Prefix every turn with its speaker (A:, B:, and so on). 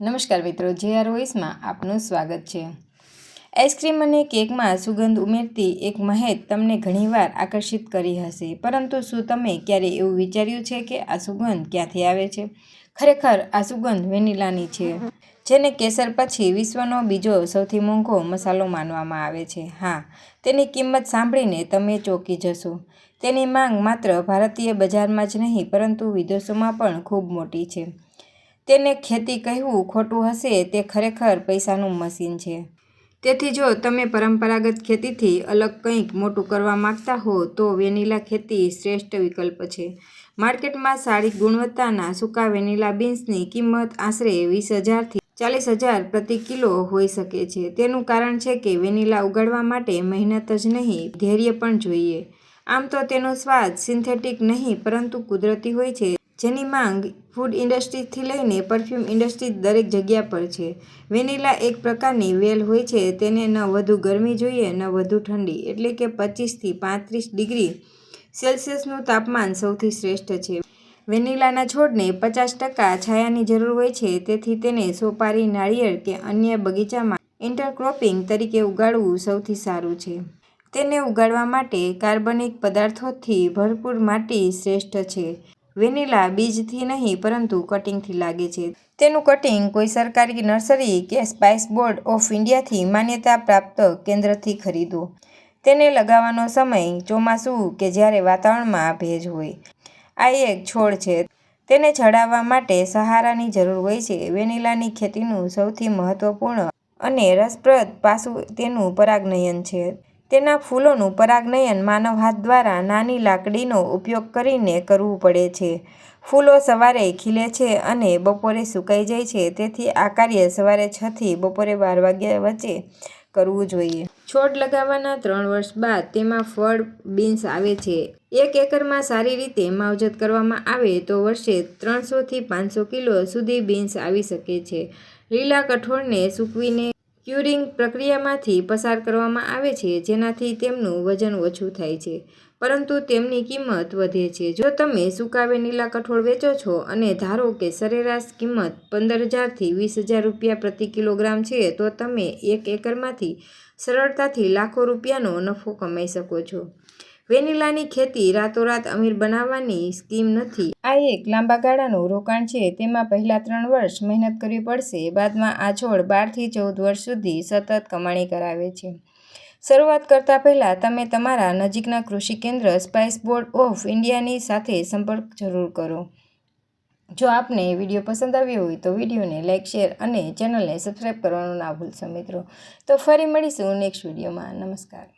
A: નમસ્કાર મિત્રો, JR વોઇસમાં આપનું સ્વાગત છે। આઈસ્ક્રીમ અને કેકમાં સુગંધ ઉમેરતી એક મહેક તમને ઘણીવાર આકર્ષિત કરી હશે, પરંતુ શું તમે ક્યારેય એવું વિચાર્યું છે કે આ સુગંધ ક્યાંથી આવે છે? ખરેખર આ સુગંધ વેનીલાની છે, જેને કેસર પછી વિશ્વનો બીજો સૌથી મોંઘો મસાલો માનવામાં આવે છે। હા, તેની કિંમત સાંભળીને તમે ચોંકી જશો। તેની માંગ માત્ર ભારતીય બજારમાં જ નહીં, પરંતુ વિદેશોમાં પણ ખૂબ મોટી છે। તેને ખેતી કહેવું ખોટું હશે, તે ખરેખર પૈસાનું મશીન છે। તેથી જો તમે પરંપરાગત ખેતીથી અલગ કંઈક મોટું કરવા માંગતા હો, તો વેનીલા ખેતી શ્રેષ્ઠ વિકલ્પ છે। માર્કેટમાં સારી ગુણવત્તાના સૂકા વેનીલા બીન્સની કિંમત આશરે 20,000 થી 40,000 પ્રતિ કિલો હોઈ શકે છે। તેનું કારણ છે કે વેનીલા ઉગાડવા માટે મહેનત જ નહીં, ધૈર્ય પણ જોઈએ। આમ તો તેનો સ્વાદ સિન્થેટિક નહીં, પરંતુ કુદરતી હોય છે, જેની માંગ ફૂડ ઇન્ડસ્ટ્રીથી લઈને પરફ્યુમ ઇન્ડસ્ટ્રી દરેક જગ્યા પર છે। વેનીલા એક પ્રકારની વેલ હોય છે, તેને ન વધુ ગરમી જોઈએ, ન વધુ ઠંડી, એટલે કે 25 થી 35 ડિગ્રી સેલ્સિયસનું તાપમાન સૌથી શ્રેષ્ઠ છે। વેનીલાના છોડને 50% છાયાની જરૂર હોય છે, તેથી તેને સોપારી, નાળિયેર કે અન્ય બગીચામાં ઇન્ટરક્રોપિંગ તરીકે ઉગાડવું સૌથી સારું છે। તેને ઉગાડવા માટે કાર્બનિક પદાર્થોથી ભરપૂર માટી શ્રેષ્ઠ છે। વેનીલા બીજથી નહીં, પરંતુ કટિંગથી લાગે છે। તેનું કટિંગ કોઈ સરકારી નર્સરી કે સ્પાઇસ બોર્ડ ઓફ ઇન્ડિયાથી માન્યતા પ્રાપ્ત કેન્દ્રથી ખરીદો। તેને લગાવવાનો સમય ચોમાસું કે જ્યારે વાતાવરણમાં ભેજ હોય। આ એક છોડ છે, તેને છોડાવવા માટે સહારાની જરૂર હોય છે। વેનીલાની ખેતીનું સૌથી મહત્વપૂર્ણ અને રસપ્રદ પાસું તેનું પરાગનયન છે। તેના ફૂલોનું પરાગનયન માનવ હાથ દ્વારા નાની લાકડીનો ઉપયોગ કરીને કરવું પડે છે। ફૂલો સવારે ખીલે છે અને બપોરે સુકાઈ જાય છે, તેથી આ કાર્ય સવારે 6 થી બપોરે 12 વાગ્યા વચ્ચે કરવું જોઈએ। છોડ લગાવવાના 3 વર્ષ બાદ તેમાં ફળ બીન્સ આવે છે। 1 એકરમાં સારી રીતે માવજત કરવામાં આવે તો વર્ષે 300 થી 500 કિલો સુધી બીન્સ આવી શકે છે। લીલા કઠોળને સૂકવીને ક્યુરિંગ પ્રક્રિયામાંથી પસાર કરવામાં આવે છે, જેનાથી તેમનું વજન ઓછું થાય છે, પરંતુ તેમની કિંમત વધે છે। જો તમે સૂકા વેનીલા કઠોળ વેચો છો અને ધારો કે સરેરાશ કિંમત 15,000 થી 20,000 રૂપિયા પ્રતિ કિલોગ્રામ છે, તો તમે 1 એકરમાંથી સરળતાથી લાખો રૂપિયાનો નફો કમાઈ શકો છો। વેનીલાની ખેતી રાતોરાત અમીર બનાવવાની સ્કીમ નથી। આ એક લાંબા ગાળાનું રોકાણ છે। તેમાં પહેલા 3 વર્ષ મહેનત કરવી પડશે, બાદમાં આ છોડ 12 થી 14 વર્ષ સુધી સતત કમાણી કરાવે છે। શરૂઆત કરતા પહેલા તમે તમારા નજીકના કૃષિ કેન્દ્ર, સ્પાઇસ બોર્ડ ઓફ ઇન્ડિયાની સાથે સંપર્ક જરૂર કરો। જો આપને વિડીયો પસંદ આવ્યો હોય તો વિડીયોને લાઇક, શેર અને ચેનલને સબસ્ક્રાઇબ કરવાનું ના ભૂલશો મિત્રો। તો ફરી મળીશું નેક્સ્ટ વિડીયોમાં। નમસ્કાર।